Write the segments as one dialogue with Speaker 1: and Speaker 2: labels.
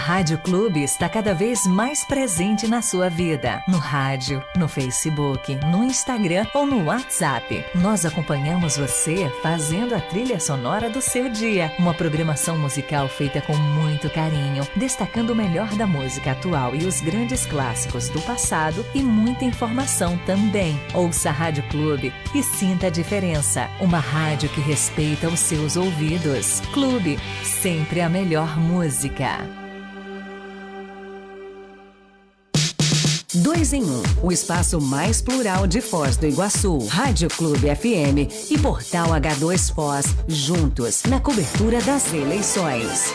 Speaker 1: Rádio Clube está cada vez mais presente na sua vida. No rádio, no Facebook, no Instagram ou no WhatsApp. Nós acompanhamos você fazendo a trilha sonora do seu dia. Uma programação musical feita com muito carinho, destacando o melhor da música atual e os grandes clássicos do passado e muita informação também. Ouça a Rádio Clube e sinta a diferença. Uma rádio que respeita os seus ouvidos. Clube, sempre a melhor música.
Speaker 2: 2 em 1, o espaço mais plural de Foz do Iguaçu. Rádio Clube FM e Portal H2 Foz, juntos na cobertura das eleições.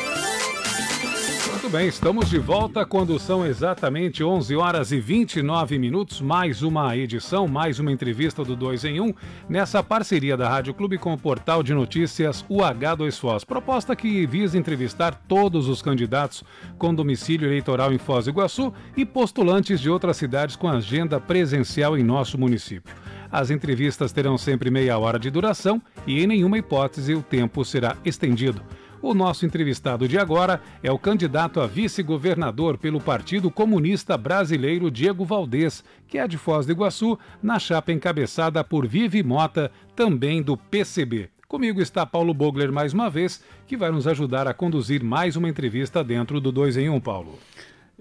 Speaker 3: Muito bem, estamos de volta quando são exatamente 11 horas e 29 minutos, mais uma edição, mais uma entrevista do 2 em 1, nessa parceria da Rádio Clube com o portal de notícias UH2 Foz. Proposta que visa entrevistar todos os candidatos com domicílio eleitoral em Foz do Iguaçu e postulantes de outras cidades com agenda presencial em nosso município. As entrevistas terão sempre meia hora de duração e em nenhuma hipótese o tempo será estendido. O nosso entrevistado de agora é o candidato a vice-governador pelo Partido Comunista Brasileiro, Diego Valdez, que é de Foz do Iguaçu, na chapa encabeçada por Vivi Mota, também do PCB. Comigo está Paulo Bogler mais uma vez, que vai nos ajudar a conduzir mais uma entrevista dentro do 2 em 1, Paulo.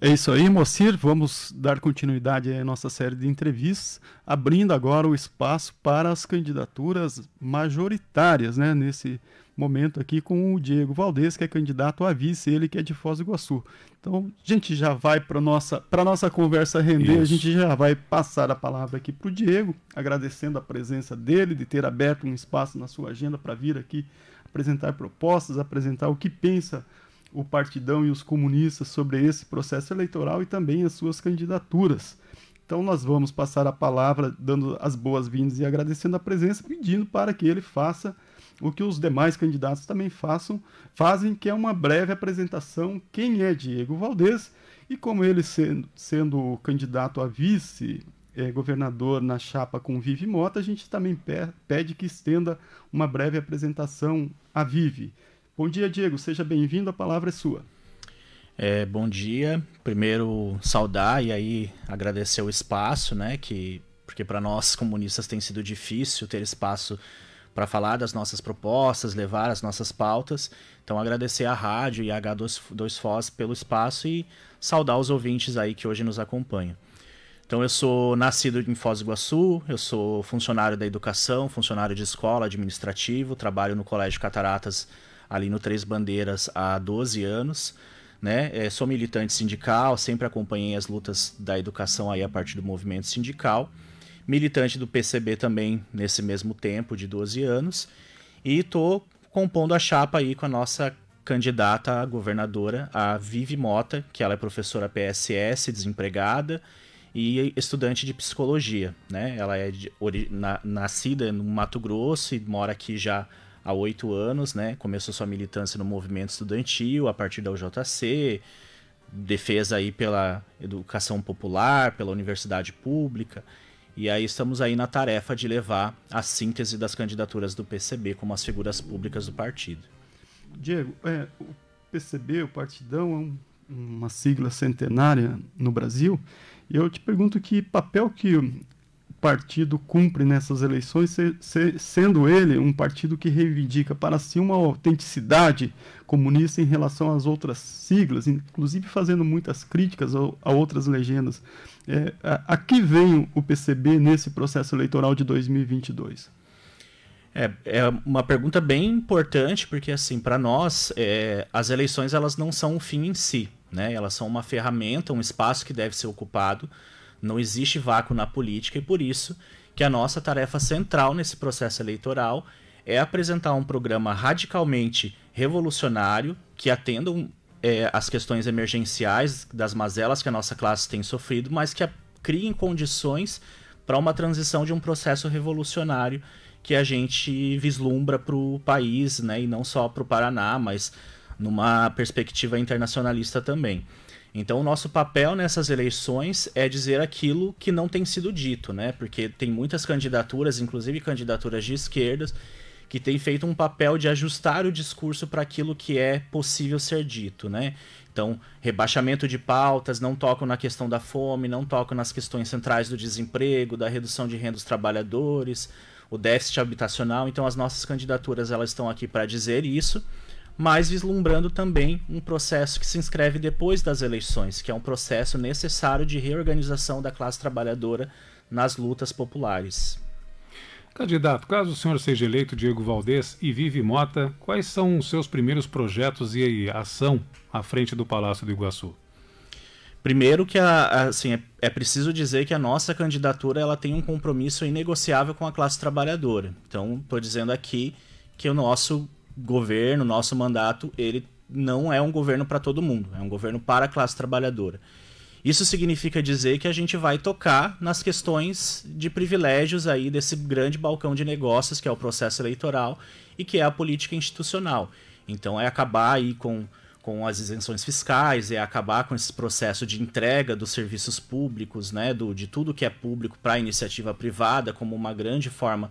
Speaker 4: É isso aí, Moacir. Vamos dar continuidade à nossa série de entrevistas, abrindo agora o espaço para as candidaturas majoritárias, né, nesse momento aqui com o Diego Valdez, que é candidato a vice, ele que é de Foz do Iguaçu. Então, a gente já vai para a nossa conversa render, isso. A gente já vai passar a palavra aqui para o Diego, agradecendo a presença dele, de ter aberto um espaço na sua agenda para vir aqui apresentar propostas, apresentar o que pensa o Partidão e os comunistas sobre esse processo eleitoral e também as suas candidaturas. Então nós vamos passar a palavra dando as boas-vindas e agradecendo a presença, pedindo para que ele faça o que os demais candidatos também fazem, que é uma breve apresentação, quem é Diego Valdez, e como ele sendo candidato a vice-governador na chapa com Vivi Mota, a gente também pede que estenda uma breve apresentação a Vivi. Bom dia, Diego, seja bem-vindo, a palavra é sua.
Speaker 5: Bom dia, primeiro saudar e aí agradecer o espaço, né, porque para nós comunistas tem sido difícil ter espaço para falar das nossas propostas, levar as nossas pautas. Então agradecer à rádio e a H2 Foz pelo espaço e saudar os ouvintes aí que hoje nos acompanham. Então eu sou nascido em Foz do Iguaçu, eu sou funcionário da educação, funcionário de escola, administrativo, trabalho no Colégio Cataratas ali no Três Bandeiras há 12 anos. Né? Sou militante sindical, sempre acompanhei as lutas da educação aí a partir do movimento sindical. Militante do PCB também nesse mesmo tempo, de 12 anos. E estou compondo a chapa aí com a nossa candidata a governadora, a Vivi Mota, que ela é professora PSS, desempregada e estudante de psicologia. Né? Ela é nascida no Mato Grosso e mora aqui já há 8 anos, né? Começou sua militância no movimento estudantil, a partir da UJC, defesa aí pela educação popular, pela universidade pública. E aí estamos aí na tarefa de levar a síntese das candidaturas do PCB como as figuras públicas do partido.
Speaker 4: Diego, o PCB, o Partidão, é uma sigla centenária no Brasil, e eu te pergunto que papel que o partido cumpre nessas eleições, sendo ele um partido que reivindica para si uma autenticidade comunista em relação às outras siglas, inclusive fazendo muitas críticas a outras legendas. A que vem o PCB nesse processo eleitoral de 2022?
Speaker 5: É uma pergunta bem importante, porque assim, para nós, as eleições elas não são um fim em si, né? Elas são uma ferramenta, um espaço que deve ser ocupado. Não existe vácuo na política e por isso que a nossa tarefa central nesse processo eleitoral é apresentar um programa radicalmente revolucionário que atenda as questões emergenciais das mazelas que a nossa classe tem sofrido, mas que criem condições para uma transição de um processo revolucionário que a gente vislumbra para o país, né, e não só para o Paraná, mas numa perspectiva internacionalista também. Então o nosso papel nessas eleições é dizer aquilo que não tem sido dito, né? Porque tem muitas candidaturas, inclusive candidaturas de esquerdas, que tem feito um papel de ajustar o discurso para aquilo que é possível ser dito, né? Então, rebaixamento de pautas, não tocam na questão da fome, não tocam nas questões centrais do desemprego, da redução de renda dos trabalhadores, o déficit habitacional. Então, as nossas candidaturas elas estão aqui para dizer isso, mas vislumbrando também um processo que se inscreve depois das eleições, que é um processo necessário de reorganização da classe trabalhadora nas lutas populares.
Speaker 3: Candidato, caso o senhor seja eleito, Diego Valdez e Vivi Mota, quais são os seus primeiros projetos e ação à frente do Palácio do Iguaçu?
Speaker 5: Primeiro que assim, é preciso dizer que a nossa candidatura ela tem um compromisso inegociável com a classe trabalhadora. Então, estou dizendo aqui que o nosso governo, nosso mandato, ele não é um governo para todo mundo, é um governo para a classe trabalhadora. Isso significa dizer que a gente vai tocar nas questões de privilégios aí desse grande balcão de negócios que é o processo eleitoral e que é a política institucional. Então é acabar aí com as isenções fiscais, é acabar com esse processo de entrega dos serviços públicos, né, de tudo que é público para a iniciativa privada como uma grande forma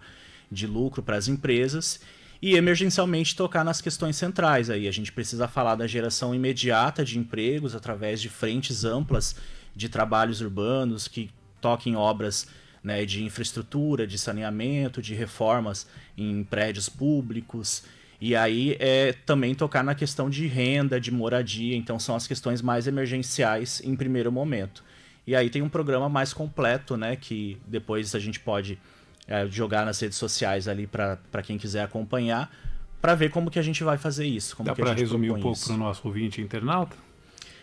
Speaker 5: de lucro para as empresas. E emergencialmente tocar nas questões centrais. Aí a gente precisa falar da geração imediata de empregos através de frentes amplas de trabalhos urbanos que toquem obras, né, de infraestrutura, de saneamento, de reformas em prédios públicos. E aí também tocar na questão de renda, de moradia. Então são as questões mais emergenciais em primeiro momento. E aí tem um programa mais completo, né, que depois a gente pode jogar nas redes sociais ali para quem quiser acompanhar, para ver como que a gente vai fazer isso. Como
Speaker 3: dá para resumir um pouco
Speaker 5: para
Speaker 3: o nosso ouvinte internauta?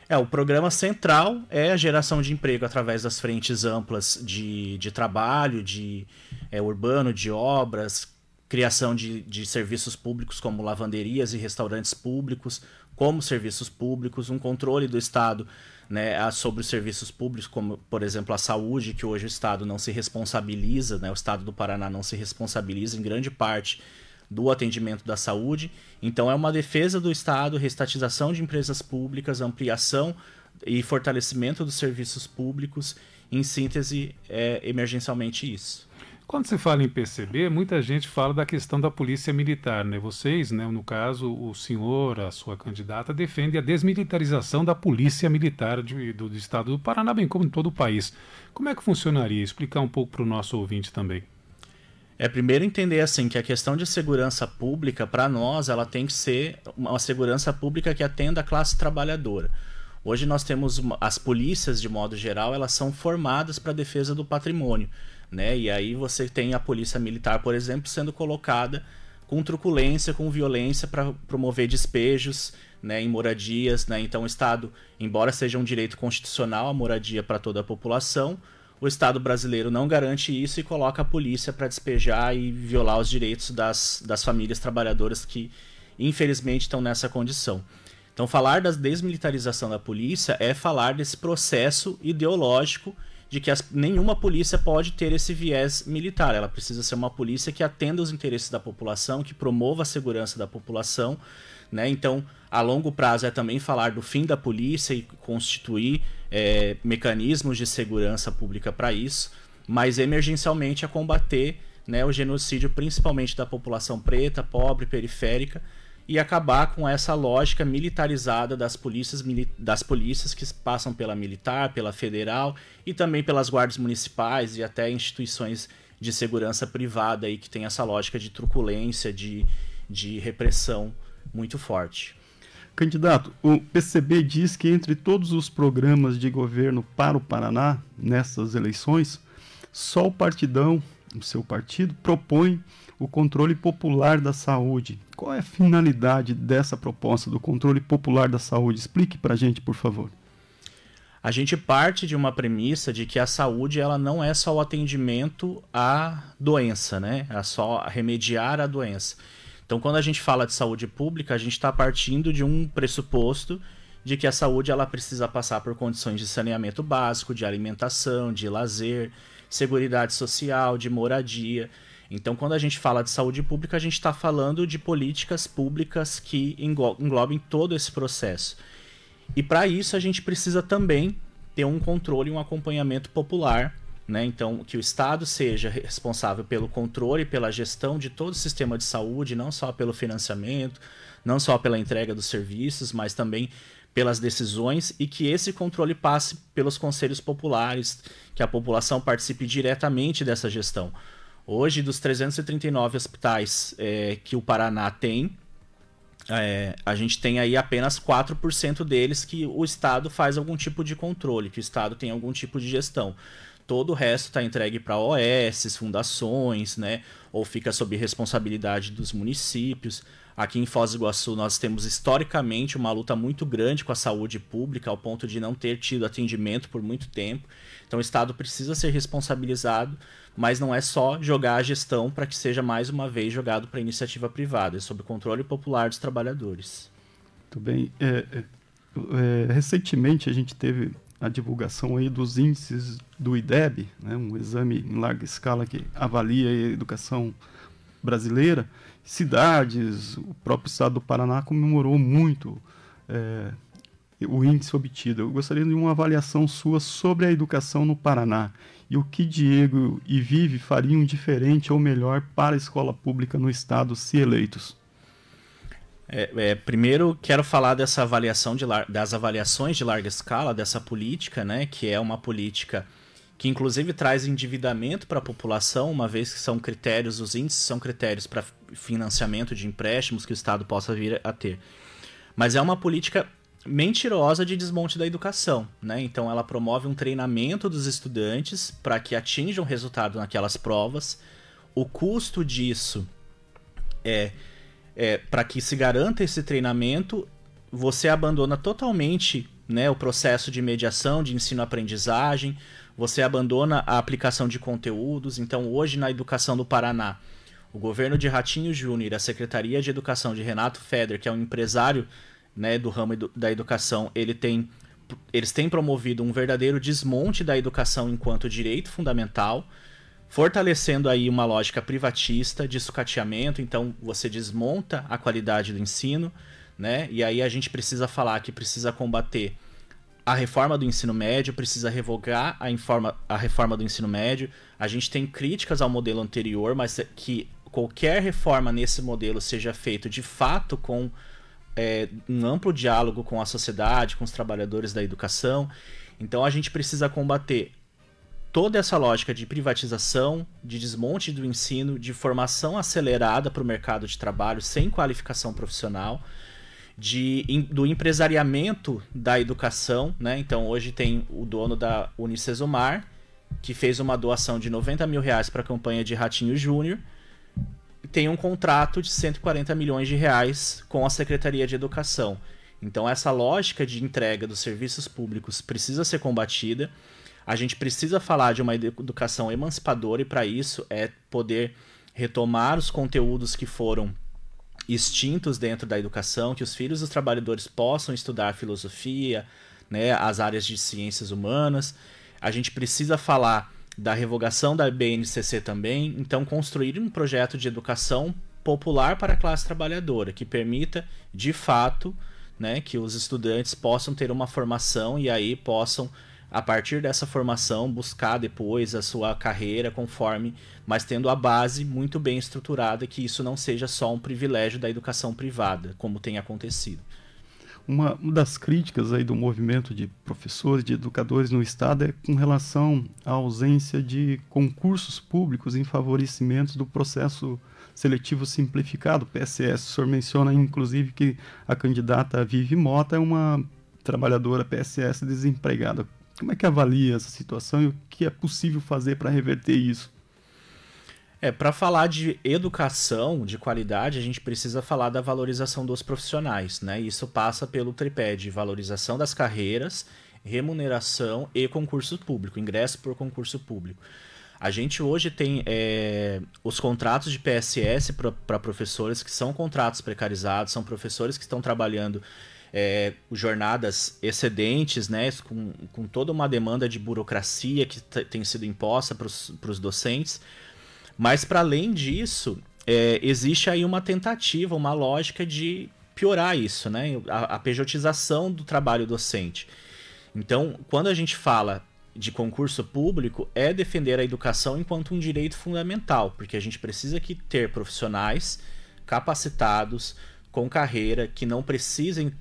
Speaker 5: O programa central é a geração de emprego através das frentes amplas de trabalho, urbano, de obras, criação de serviços públicos como lavanderias e restaurantes públicos, como serviços públicos, um controle do Estado, né, sobre os serviços públicos, como, por exemplo, a saúde, que hoje o Estado não se responsabiliza, né, o Estado do Paraná não se responsabiliza em grande parte do atendimento da saúde. Então é uma defesa do Estado, reestatização de empresas públicas, ampliação e fortalecimento dos serviços públicos. Em síntese, emergencialmente isso.
Speaker 3: Quando se fala em PCB, muita gente fala da questão da polícia militar, né? Vocês, né, no caso, o senhor, a sua candidata, defende a desmilitarização da polícia militar do estado do Paraná, bem como em todo o país. Como é que funcionaria? Explicar um pouco para o nosso ouvinte também.
Speaker 5: Primeiro entender assim que a questão de segurança pública, para nós, ela tem que ser uma segurança pública que atenda a classe trabalhadora. Hoje nós temos as polícias, de modo geral, elas são formadas para a defesa do patrimônio, né? E aí você tem a polícia militar, por exemplo, sendo colocada com truculência, com violência para promover despejos, né, em moradias, né? Então o Estado, embora seja um direito constitucional a moradia para toda a população, o Estado brasileiro não garante isso e coloca a polícia para despejar e violar os direitos das famílias trabalhadoras que infelizmente estão nessa condição. Então falar da desmilitarização da polícia é falar desse processo ideológico de que nenhuma polícia pode ter esse viés militar. Ela precisa ser uma polícia que atenda os interesses da população, que promova a segurança da população, né? Então, a longo prazo é também falar do fim da polícia e constituir mecanismos de segurança pública para isso, mas emergencialmente a combater, né, o genocídio principalmente da população preta, pobre, periférica, e acabar com essa lógica militarizada das polícias que passam pela militar, pela federal e também pelas guardas municipais e até instituições de segurança privada aí que tem essa lógica de truculência, de repressão muito forte.
Speaker 4: Candidato, o PCB diz que entre todos os programas de governo para o Paraná, nessas eleições, só o partidão, o seu partido, propõe o controle popular da saúde. Qual é a finalidade dessa proposta do controle popular da saúde? Explique para a gente, por favor.
Speaker 5: A gente parte de uma premissa de que a saúde ela não é só o atendimento à doença, né? É só remediar a doença. Então, quando a gente fala de saúde pública, a gente está partindo de um pressuposto de que a saúde ela precisa passar por condições de saneamento básico, de alimentação, de lazer, seguridade social, de moradia. Então, quando a gente fala de saúde pública, a gente está falando de políticas públicas que englobem todo esse processo. E para isso a gente precisa também ter um controle e um acompanhamento popular né? Então, que o Estado seja responsável pelo controle e pela gestão de todo o sistema de saúde, não só pelo financiamento, não só pela entrega dos serviços, mas também pelas decisões, e que esse controle passe pelos conselhos populares, que a população participe diretamente dessa gestão. Hoje, dos 339 hospitais que o Paraná tem, a gente tem aí apenas 4% deles que o Estado faz algum tipo de controle, que o Estado tem algum tipo de gestão. Todo o resto está entregue para OS, fundações, né? Ou fica sob responsabilidade dos municípios. Aqui em Foz do Iguaçu nós temos historicamente uma luta muito grande com a saúde pública, ao ponto de não ter tido atendimento por muito tempo. Então o Estado precisa ser responsabilizado, mas não é só jogar a gestão para que seja mais uma vez jogado para a iniciativa privada, é sob o controle popular dos trabalhadores.
Speaker 4: Muito bem. Recentemente a gente teve a divulgação aí dos índices do IDEB, né, um exame em larga escala que avalia a educação brasileira. Cidades, o próprio estado do Paraná comemorou muito o índice obtido. Eu gostaria de uma avaliação sua sobre a educação no Paraná e o que Diego e Vivi fariam diferente ou melhor para a escola pública no estado se eleitos.
Speaker 5: Primeiro, quero falar dessa avaliação das avaliações de larga escala, dessa política, né, que é uma política que inclusive traz endividamento para a população, uma vez que são critérios, os índices são critérios para financiamento de empréstimos que o Estado possa vir a ter. Mas é uma política mentirosa de desmonte da educação, né? Então ela promove um treinamento dos estudantes para que atinjam resultado naquelas provas. O custo disso para que se garanta esse treinamento, você abandona totalmente, né, o processo de mediação, de ensino-aprendizagem, você abandona a aplicação de conteúdos. Então hoje na educação do Paraná, o governo de Ratinho Júnior, a Secretaria de Educação de Renato Feder, que é um empresário, né, do ramo da educação, eles têm promovido um verdadeiro desmonte da educação enquanto direito fundamental, fortalecendo aí uma lógica privatista de sucateamento. Então você desmonta a qualidade do ensino, né? E aí a gente precisa falar que precisa combater a reforma do ensino médio, precisa revogar a reforma do ensino médio. A gente tem críticas ao modelo anterior, mas que qualquer reforma nesse modelo seja feito de fato com um amplo diálogo com a sociedade, com os trabalhadores da educação. Então a gente precisa combater toda essa lógica de privatização, de desmonte do ensino, de formação acelerada para o mercado de trabalho sem qualificação profissional, do empresariamento da educação, né? Então hoje tem o dono da Unicesumar, que fez uma doação de R$90 mil para a campanha de Ratinho Júnior, e tem um contrato de R$140 milhões com a Secretaria de Educação. Então essa lógica de entrega dos serviços públicos precisa ser combatida. A gente precisa falar de uma educação emancipadora, e para isso é poder retomar os conteúdos que foram extintos dentro da educação, que os filhos dos trabalhadores possam estudar filosofia, né, as áreas de ciências humanas. A gente precisa falar da revogação da BNCC também. Então construir um projeto de educação popular para a classe trabalhadora, que permita, de fato, né, que os estudantes possam ter uma formação e aí possam, a partir dessa formação, buscar depois a sua carreira conforme, mas tendo a base muito bem estruturada, que isso não seja só um privilégio da educação privada, como tem acontecido.
Speaker 4: Uma das críticas aí do movimento de professores, de educadores no estado é com relação à ausência de concursos públicos em favorecimento do processo seletivo simplificado, PSS. O senhor menciona, inclusive, que a candidata Vivi Mota é uma trabalhadora PSS desempregada. Como é que avalia essa situação e o que é possível fazer para reverter isso?
Speaker 5: Para falar de educação de qualidade, a gente precisa falar da valorização dos profissionais, né? Isso passa pelo tripé de valorização das carreiras, remuneração e concurso público, ingresso por concurso público. A gente hoje tem os contratos de PSS para professores, que são contratos precarizados, são professores que estão trabalhando jornadas excedentes, né, com toda uma demanda de burocracia que tem sido imposta para os docentes. Mas, para além disso, existe aí uma tentativa, uma lógica de piorar isso, né? A pejotização do trabalho docente. Então, quando a gente fala de concurso público é defender a educação enquanto um direito fundamental, porque a gente precisa ter profissionais capacitados, com carreira, que não precisem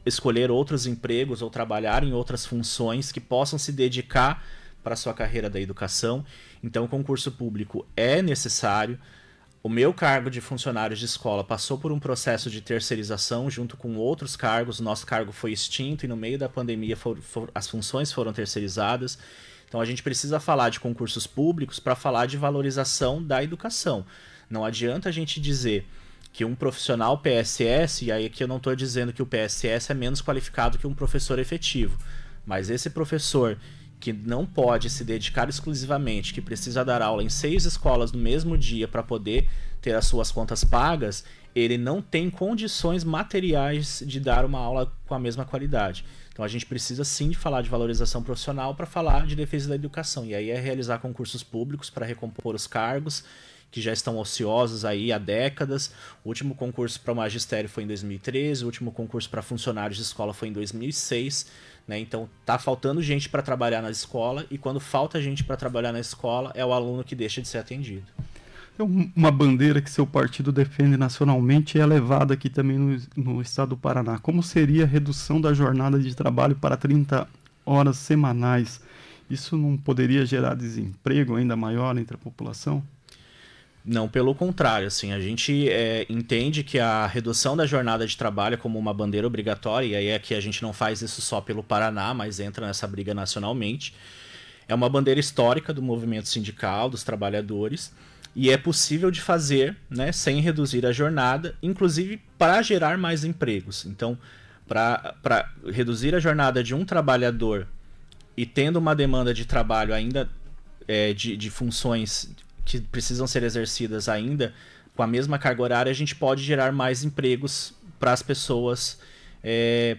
Speaker 5: escolher outros empregos ou trabalhar em outras funções, que possam se dedicar para a sua carreira da educação. Então o concurso público é necessário. O meu cargo de funcionário de escola passou por um processo de terceirização junto com outros cargos. O nosso cargo foi extinto e no meio da pandemia as funções foram terceirizadas. Então a gente precisa falar de concursos públicos para falar de valorização da educação. Não adianta a gente dizer que um profissional PSS, e aí aqui eu não estou dizendo que o PSS é menos qualificado que um professor efetivo, mas esse professor que não pode se dedicar exclusivamente, que precisa dar aula em 6 escolas no mesmo dia para poder ter as suas contas pagas, ele não tem condições materiais de dar uma aula com a mesma qualidade. Então a gente precisa sim de falar de valorização profissional para falar de defesa da educação, e aí é realizar concursos públicos para recompor os cargos que já estão ociosos aí há décadas. O último concurso para o magistério foi em 2013, o último concurso para funcionários de escola foi em 2006, né? Então tá faltando gente para trabalhar na escola, e quando falta gente para trabalhar na escola é o aluno que deixa de ser atendido.
Speaker 4: Uma bandeira que seu partido defende nacionalmente é levada aqui também no estado do Paraná. Como seria a redução da jornada de trabalho para 30 horas semanais? Isso não poderia gerar desemprego ainda maior entre a população?
Speaker 5: Não, pelo contrário, assim, a gente entende que a redução da jornada de trabalho é como uma bandeira obrigatória, e aí é que a gente não faz isso só pelo Paraná, mas entra nessa briga nacionalmente. É uma bandeira histórica do movimento sindical, dos trabalhadores, e é possível de fazer, né, sem reduzir a jornada, inclusive para gerar mais empregos. Então, para reduzir a jornada de um trabalhador e tendo uma demanda de trabalho ainda de funções que precisam ser exercidas ainda com a mesma carga horária, a gente pode gerar mais empregos para as pessoas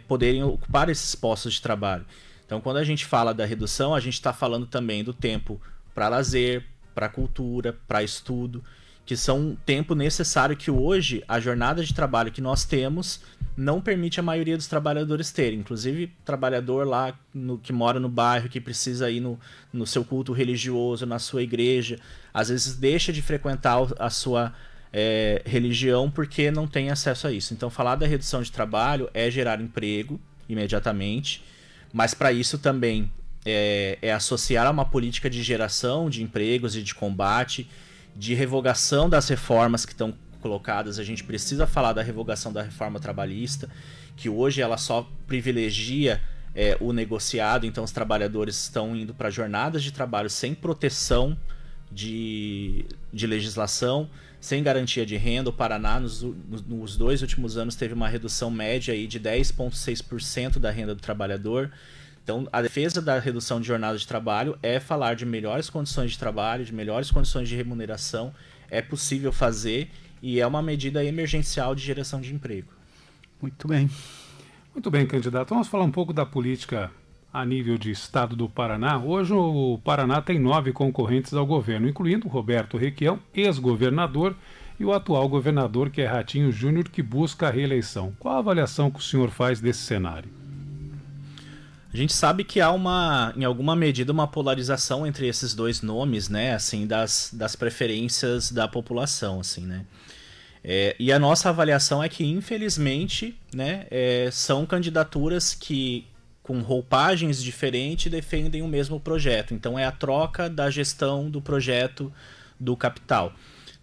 Speaker 5: poderem ocupar esses postos de trabalho. Então, quando a gente fala da redução, a gente está falando também do tempo para lazer, para cultura, para estudo, que são um tempo necessário que hoje a jornada de trabalho que nós temos não permite a maioria dos trabalhadores terem. Inclusive, trabalhador lá que mora no bairro, que precisa ir no seu culto religioso, na sua igreja, às vezes deixa de frequentar a sua religião porque não tem acesso a isso. Então, falar da redução de trabalho é gerar emprego imediatamente, mas para isso também é associar a uma política de geração de empregos e de combate, de revogação das reformas que estão colocadas. A gente precisa falar da revogação da reforma trabalhista, que hoje ela só privilegia o negociado, então os trabalhadores estão indo para jornadas de trabalho sem proteção de legislação, sem garantia de renda. O Paraná, nos 2 últimos anos, teve uma redução média aí de 10,6% da renda do trabalhador. Então, a defesa da redução de jornada de trabalho é falar de melhores condições de trabalho, de melhores condições de remuneração. É possível fazer e é uma medida emergencial de geração de emprego.
Speaker 4: Muito bem.
Speaker 3: Muito bem, candidato. Vamos falar um pouco da política a nível de estado do Paraná. Hoje o Paraná tem 9 concorrentes ao governo, incluindo Roberto Requião, ex-governador, e o atual governador, que é Ratinho Júnior, que busca a reeleição. Qual a avaliação que o senhor faz desse cenário?
Speaker 5: A gente sabe que há em alguma medida, uma polarização entre esses dois nomes, né, assim, das preferências da população, assim, né. E a nossa avaliação é que, infelizmente, né, são candidaturas que, com roupagens diferentes, defendem o mesmo projeto. Então, é a troca da gestão do projeto do capital.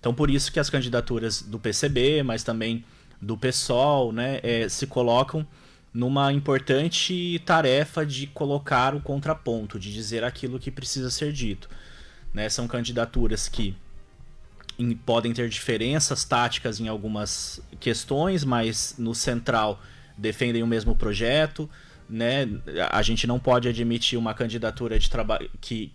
Speaker 5: Então, por isso que as candidaturas do PCB, mas também do PSOL, né, se colocam numa importante tarefa de colocar o contraponto, de dizer aquilo que precisa ser dito, né? São candidaturas que podem ter diferenças táticas em algumas questões, mas no central defendem o mesmo projeto, né? A gente não pode admitir uma candidatura de trabalho que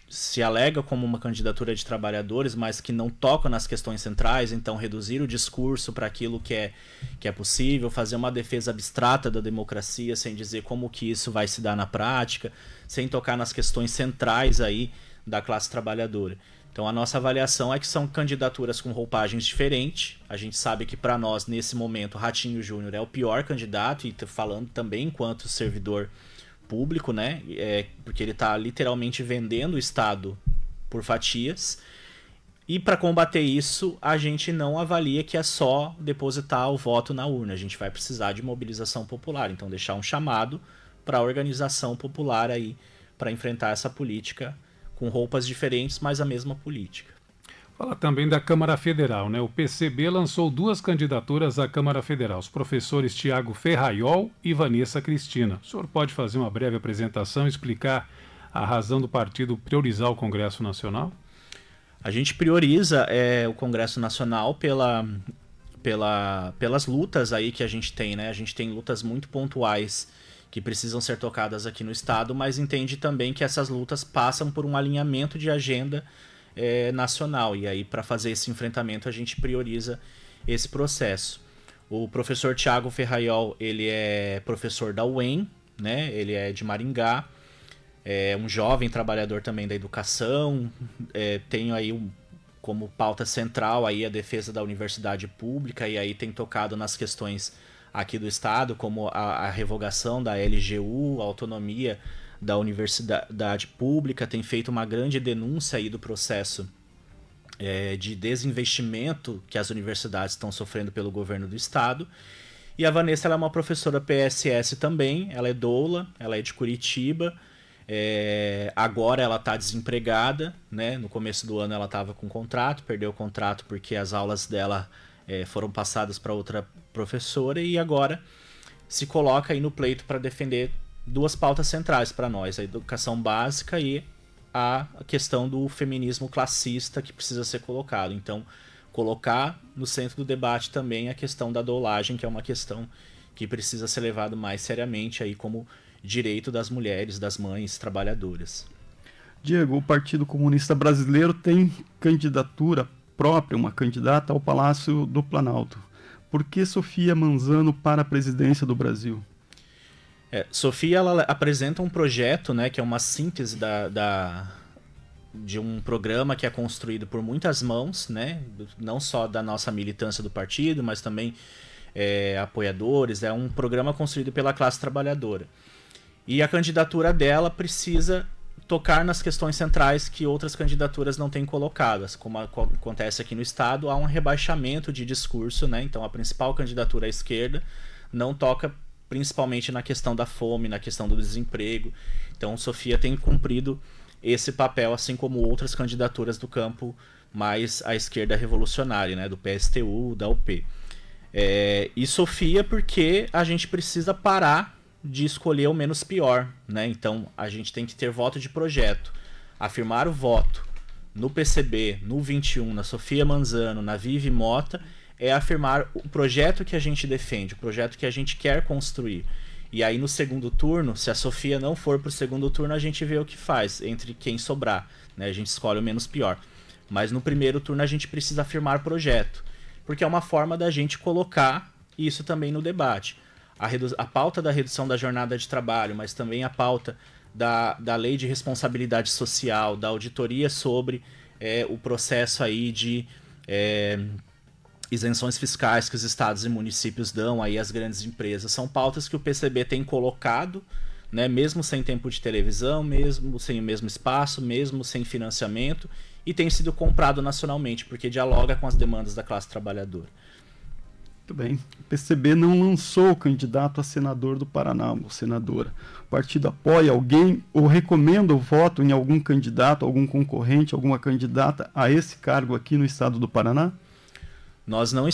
Speaker 5: se alega como uma candidatura de trabalhadores, mas que não toca nas questões centrais. Então, reduzir o discurso para aquilo que é possível, fazer uma defesa abstrata da democracia, sem dizer como que isso vai se dar na prática, sem tocar nas questões centrais aí da classe trabalhadora. Então, a nossa avaliação é que são candidaturas com roupagens diferentes. A gente sabe que, para nós, nesse momento, Ratinho Júnior é o pior candidato, e falando também enquanto servidor público, né? Porque ele está literalmente vendendo o Estado por fatias. E para combater isso, a gente não avalia que é só depositar o voto na urna. A gente vai precisar de mobilização popular. Então, deixar um chamado para a organização popular aí para enfrentar essa política com roupas diferentes, mas a mesma política.
Speaker 3: Fala também da Câmara Federal, né? O PCB lançou 2 candidaturas à Câmara Federal, os professores Tiago Ferraiol e Vanessa Cristina. O senhor pode fazer uma breve apresentação e explicar a razão do partido priorizar o Congresso Nacional?
Speaker 5: A gente prioriza o Congresso Nacional pelas lutas aí que a gente tem, né? A gente tem lutas muito pontuais que precisam ser tocadas aqui no Estado, mas entende também que essas lutas passam por um alinhamento de agenda nacional. E aí, para fazer esse enfrentamento, a gente prioriza esse processo. O professor Tiago Ferraiol, ele é professor da UEM, né? Ele é de Maringá, é um jovem trabalhador também da educação, tenho aí como pauta central aí a defesa da universidade pública, e aí tem tocado nas questões aqui do Estado, como a revogação da LGU, a autonomia da universidade pública, tem feito uma grande denúncia aí do processo de desinvestimento que as universidades estão sofrendo pelo governo do Estado. E a Vanessa, ela é uma professora PSS também, ela é doula, ela é de Curitiba, agora ela está desempregada, né? No começo do ano ela estava com contrato, perdeu o contrato porque as aulas dela foram passadas para outra professora, e agora se coloca aí no pleito para defender 2 pautas centrais para nós, a educação básica e a questão do feminismo classista que precisa ser colocado. Então, colocar no centro do debate também a questão da doulagem, que é uma questão que precisa ser levada mais seriamente aí como direito das mulheres, das mães trabalhadoras.
Speaker 4: Diego, o Partido Comunista Brasileiro tem candidatura própria, uma candidata ao Palácio do Planalto. Por que Sofia Manzano para a presidência do Brasil?
Speaker 5: Sofia, ela apresenta um projeto, né, que é uma síntese de um programa que é construído por muitas mãos, né, não só da nossa militância do partido, mas também apoiadores. É um programa construído pela classe trabalhadora. E a candidatura dela precisa tocar nas questões centrais que outras candidaturas não têm colocadas. Como acontece aqui no Estado, há um rebaixamento de discurso, né? Então a principal candidatura à esquerda não toca principalmente na questão da fome, na questão do desemprego. Então Sofia tem cumprido esse papel, assim como outras candidaturas do campo mais à esquerda revolucionária, né? Do PSTU, da UP. E Sofia, porque a gente precisa parar de escolher o menos pior, né? Então a gente tem que ter voto de projeto, afirmar o voto no PCB, no 21, na Sofia Manzano, na Vivi Mota, é afirmar o projeto que a gente defende, o projeto que a gente quer construir. E aí no segundo turno, se a Sofia não for para o segundo turno, a gente vê o que faz entre quem sobrar, né? A gente escolhe o menos pior. Mas no primeiro turno a gente precisa afirmar projeto, porque é uma forma da gente colocar isso também no debate. A pauta da redução da jornada de trabalho, mas também a pauta da lei de responsabilidade social, da auditoria sobre o processo aí de isenções fiscais que os estados e municípios dão aí às grandes empresas. São pautas que o PCB tem colocado, né, mesmo sem tempo de televisão, mesmo sem o mesmo espaço, mesmo sem financiamento, e tem sido comprado nacionalmente, porque dialoga com as demandas da classe trabalhadora.
Speaker 4: Muito bem. O PCB não lançou o candidato a senador do Paraná, ou senadora. O partido apoia alguém ou recomenda o voto em algum candidato, algum concorrente, alguma candidata a esse cargo aqui no estado do Paraná?
Speaker 5: Nós não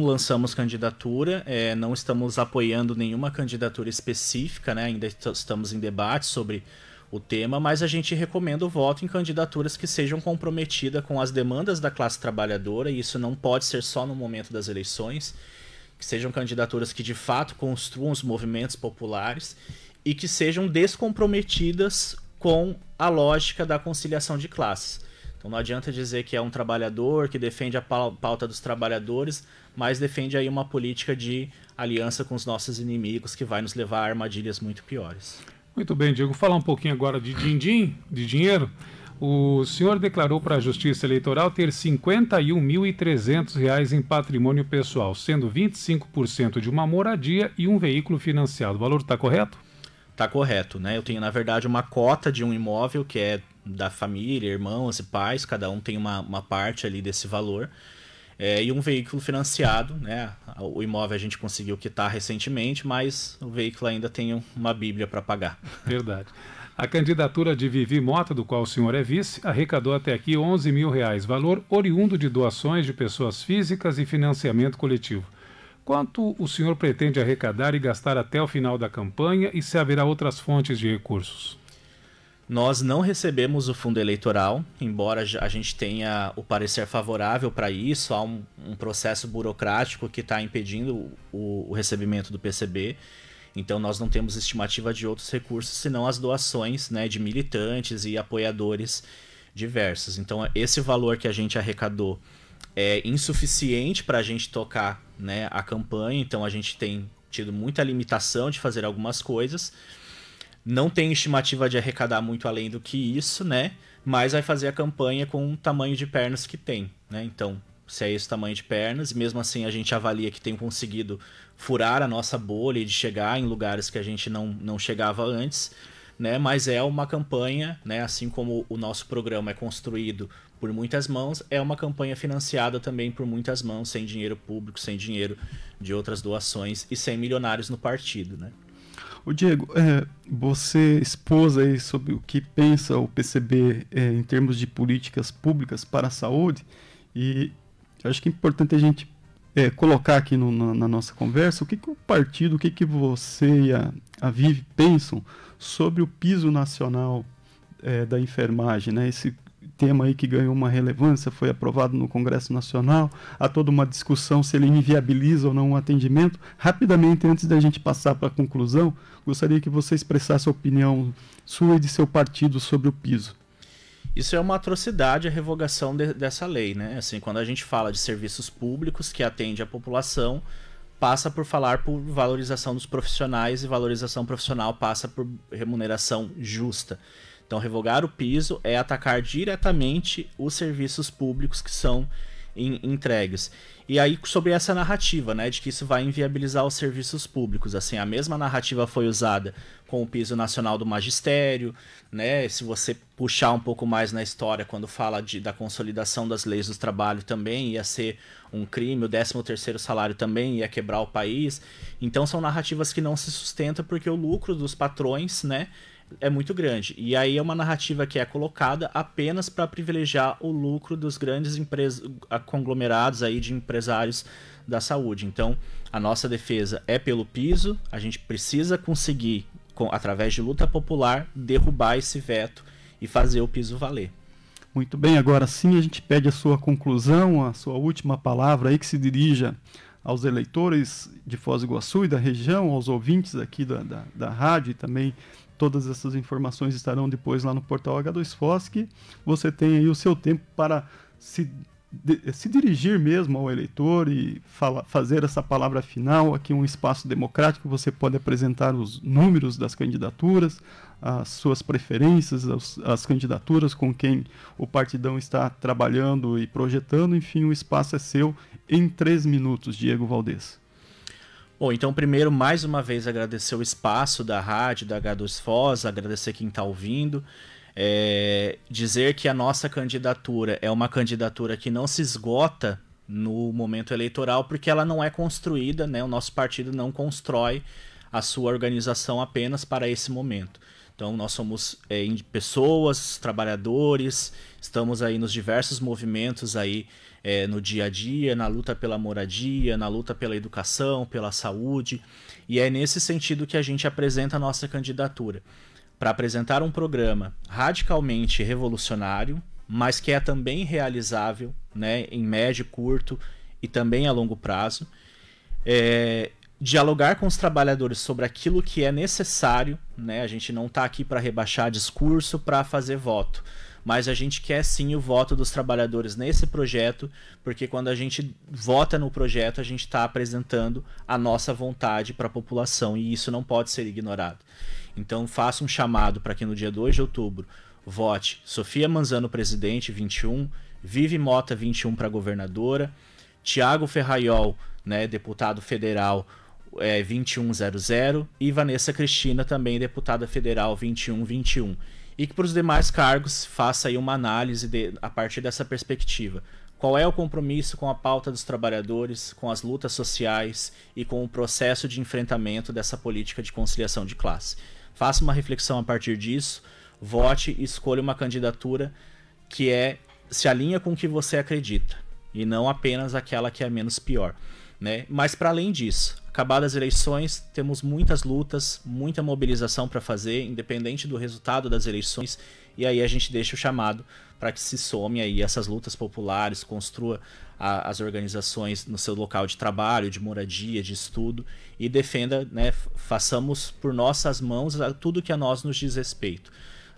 Speaker 5: lançamos candidatura, não estamos apoiando nenhuma candidatura específica, né? Ainda estamos em debate sobre o tema, mas a gente recomenda o voto em candidaturas que sejam comprometidas com as demandas da classe trabalhadora, e isso não pode ser só no momento das eleições, que sejam candidaturas que de fato construam os movimentos populares e que sejam descomprometidas com a lógica da conciliação de classes. Então não adianta dizer que é um trabalhador que defende a pauta dos trabalhadores, mas defende aí uma política de aliança com os nossos inimigos que vai nos levar a armadilhas muito piores.
Speaker 3: Muito bem, Diego. Vou falar um pouquinho agora de din-din, de dinheiro. O senhor declarou para a Justiça Eleitoral ter R$ 51.300 em patrimônio pessoal, sendo 25% de uma moradia e um veículo financiado. O valor está correto?
Speaker 5: tá correto, né? Eu tenho, na verdade, uma cota de um imóvel que é da família, irmãos e pais, cada um tem uma parte ali desse valor. E um veículo financiado, né? O imóvel a gente conseguiu quitar recentemente, mas o veículo ainda tem uma bíblia para pagar.
Speaker 3: Verdade. A candidatura de Vivi Mota, do qual o senhor é vice, arrecadou até aqui R$11 mil, valor oriundo de doações de pessoas físicas e financiamento coletivo. Quanto o senhor pretende arrecadar e gastar até o final da campanha e se haverá outras fontes de recursos?
Speaker 5: Nós não recebemos o fundo eleitoral, embora a gente tenha o parecer favorável para isso. Há um processo burocrático que está impedindo o recebimento do PCB. Então nós não temos estimativa de outros recursos, senão as doações, né, de militantes e apoiadores diversos. Então esse valor que a gente arrecadou é insuficiente para a gente tocar, né, a campanha. Então a gente tem tido muita limitação de fazer algumas coisas. Não tem estimativa de arrecadar muito além do que isso, né? Mas vai fazer a campanha com o tamanho de pernas que tem, né? Então, se é esse tamanho de pernas, e mesmo assim a gente avalia que tem conseguido furar a nossa bolha e de chegar em lugares que a gente não chegava antes, né? Mas é uma campanha, né? Assim como o nosso programa é construído por muitas mãos, é uma campanha financiada também por muitas mãos, sem dinheiro público, sem dinheiro de outras doações e sem milionários no partido, né?
Speaker 4: O Diego, você expôs aí sobre o que pensa o PCB em termos de políticas públicas para a saúde, e acho que é importante a gente colocar aqui na nossa conversa o que o partido, o que você e a Vivi pensam sobre o piso nacional da enfermagem, né? Esse tema aí que ganhou uma relevância, foi aprovado no Congresso Nacional, há toda uma discussão se ele inviabiliza ou não um atendimento. Rapidamente, antes da gente passar para a conclusão, gostaria que você expressasse a opinião sua e de seu partido sobre o piso.
Speaker 5: Isso é uma atrocidade, a revogação dessa lei, né? Assim, quando a gente fala de serviços públicos que atende a população, passa por falar por valorização dos profissionais, e valorização profissional passa por remuneração justa. Então, revogar o piso é atacar diretamente os serviços públicos que são entregues. E aí, sobre essa narrativa, né, de que isso vai inviabilizar os serviços públicos, assim, a mesma narrativa foi usada com o piso nacional do magistério, né? Se você puxar um pouco mais na história, quando fala da consolidação das leis do trabalho, também ia ser um crime, o 13º salário também ia quebrar o país. Então, são narrativas que não se sustentam porque o lucro dos patrões, né, é muito grande. E aí é uma narrativa que é colocada apenas para privilegiar o lucro dos grandes conglomerados aí de empresários da saúde. Então, a nossa defesa é pelo piso. A gente precisa conseguir, através de luta popular, derrubar esse veto e fazer o piso valer.
Speaker 4: Muito bem, agora sim a gente pede a sua conclusão, a sua última palavra aí, que se dirija aos eleitores de Foz do Iguaçu e da região, aos ouvintes aqui da rádio, e também todas essas informações estarão depois lá no portal H2Foz, que você tem aí o seu tempo para se dirigir mesmo ao eleitor e fazer essa palavra final. Aqui um espaço democrático, você pode apresentar os números das candidaturas, as suas preferências, as candidaturas com quem o partidão está trabalhando e projetando. Enfim, o espaço é seu em 3 minutos, Diego Valdez.
Speaker 5: Bom, então primeiro, mais uma vez, agradecer o espaço da rádio, da H2Foz, agradecer quem está ouvindo, dizer que a nossa candidatura é uma candidatura que não se esgota no momento eleitoral, porque ela não é construída, né? O nosso partido não constrói a sua organização apenas para esse momento. Então nós somos pessoas, trabalhadores, estamos aí nos diversos movimentos aí, no dia a dia, na luta pela moradia, na luta pela educação, pela saúde, e é nesse sentido que a gente apresenta a nossa candidatura, para apresentar um programa radicalmente revolucionário, mas que é também realizável, né, em médio, curto e também a longo prazo, dialogar com os trabalhadores sobre aquilo que é necessário, né? A gente não está aqui para rebaixar discurso, para fazer voto, mas a gente quer sim o voto dos trabalhadores nesse projeto, porque quando a gente vota no projeto, a gente está apresentando a nossa vontade para a população, e isso não pode ser ignorado. Então faço um chamado para que no dia 2 de outubro vote Sofia Manzano presidente, 21, Vivi Mota, 21 para governadora, Tiago Ferraiol, né, deputado federal, 2100, e Vanessa Cristina, também deputada federal 2121. E que para os demais cargos faça aí uma análise a partir dessa perspectiva. Qual é o compromisso com a pauta dos trabalhadores, com as lutas sociais e com o processo de enfrentamento dessa política de conciliação de classe. Faça uma reflexão a partir disso, vote e escolha uma candidatura que se alinha com o que você acredita, e não apenas aquela que é menos pior, né? Mas para além disso, acabadas as eleições, temos muitas lutas, muita mobilização para fazer, independente do resultado das eleições, e aí a gente deixa o chamado para que se some aí essas lutas populares, construa as organizações no seu local de trabalho, de moradia, de estudo, e defenda, né, façamos por nossas mãos tudo que a nós nos diz respeito.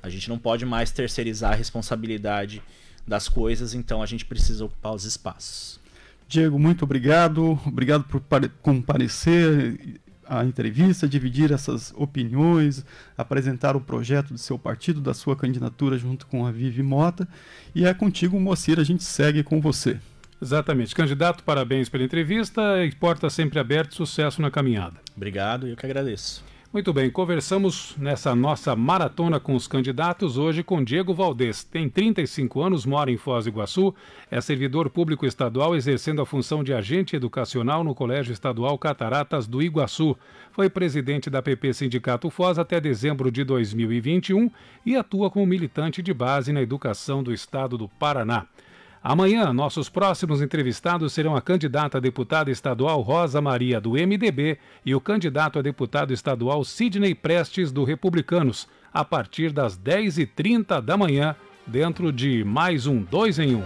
Speaker 5: A gente não pode mais terceirizar a responsabilidade das coisas, então a gente precisa ocupar os espaços.
Speaker 4: Diego, muito obrigado. Obrigado por comparecer à entrevista, dividir essas opiniões, apresentar o projeto do seu partido, da sua candidatura junto com a Vivi Mota. E é contigo, Moacir, a gente segue com você.
Speaker 3: Exatamente. Candidato, parabéns pela entrevista e porta sempre aberta, sucesso na caminhada.
Speaker 5: Obrigado, eu que agradeço.
Speaker 3: Muito bem, conversamos nessa nossa maratona com os candidatos hoje com Diego Valdez. Tem 35 anos, mora em Foz do Iguaçu, é servidor público estadual exercendo a função de agente educacional no Colégio Estadual Cataratas do Iguaçu. Foi presidente da PP Sindicato Foz até dezembro de 2021 e atua como militante de base na educação do estado do Paraná. Amanhã, nossos próximos entrevistados serão a candidata a deputada estadual Rosa Maria, do MDB, e o candidato a deputado estadual Sidney Prestes, do Republicanos, a partir das 10h30 da manhã, dentro de mais um 2 em 1.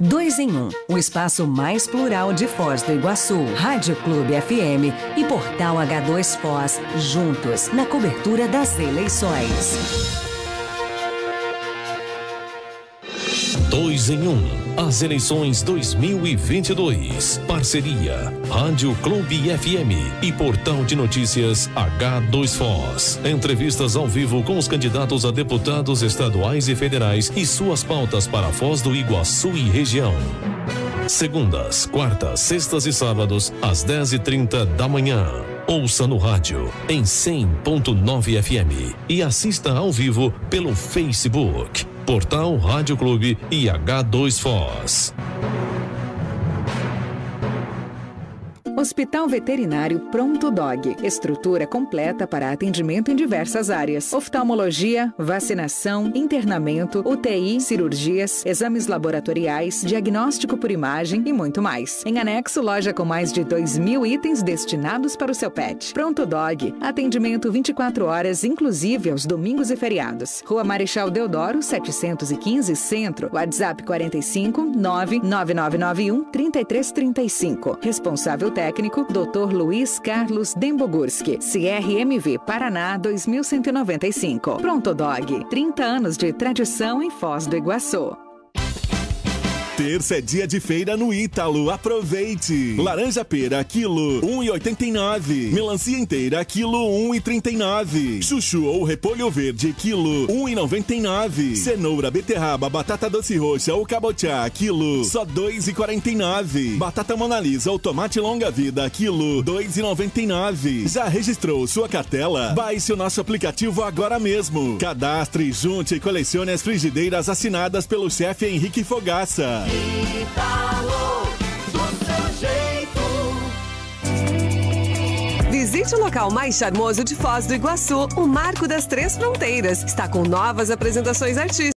Speaker 2: Dois em um, o espaço mais plural de Foz do Iguaçu, Rádio Clube FM e Portal H2 Foz, juntos na cobertura das eleições.
Speaker 6: 2 em 1. As eleições 2022. Parceria Rádio Clube FM e Portal de Notícias H2 Foz. Entrevistas ao vivo com os candidatos a deputados estaduais e federais e suas pautas para Foz do Iguaçu e região. Segundas, quartas, sextas e sábados, às 10h30 da manhã. Ouça no rádio em 100.9 FM e assista ao vivo pelo Facebook. Portal Rádio Clube e H2 Foz.
Speaker 7: Hospital Veterinário Pronto Dog. Estrutura completa para atendimento em diversas áreas. Oftalmologia, vacinação, internamento, UTI, cirurgias, exames laboratoriais, diagnóstico por imagem e muito mais. Em anexo, loja com mais de 2.000 itens destinados para o seu pet. Pronto Dog. Atendimento 24 horas, inclusive aos domingos e feriados. Rua Marechal Deodoro, 715, Centro. WhatsApp 45 99991 3335. Responsável técnico Dr. Luiz Carlos Dembogurski, CRMV Paraná 2195. Pronto Dog, 30 anos de tradição em Foz do Iguaçu.
Speaker 8: Terça é dia de feira no Ítalo, aproveite! Laranja pera, quilo, 1,89. Melancia inteira, quilo, 1,39. Chuchu ou repolho verde, quilo, 1,99. Cenoura, beterraba, batata doce roxa ou cabotiá, quilo, só 2,49. Batata Mona Lisa ou tomate longa vida, quilo, 2,99. Já registrou sua cartela? Baixe o nosso aplicativo agora mesmo. Cadastre, junte e colecione as frigideiras assinadas pelo chefe Henrique Fogaça.
Speaker 9: Ítalo, do seu jeito.
Speaker 10: Visite o local mais charmoso de Foz do Iguaçu, o Marco das Três Fronteiras. Está com novas apresentações artísticas.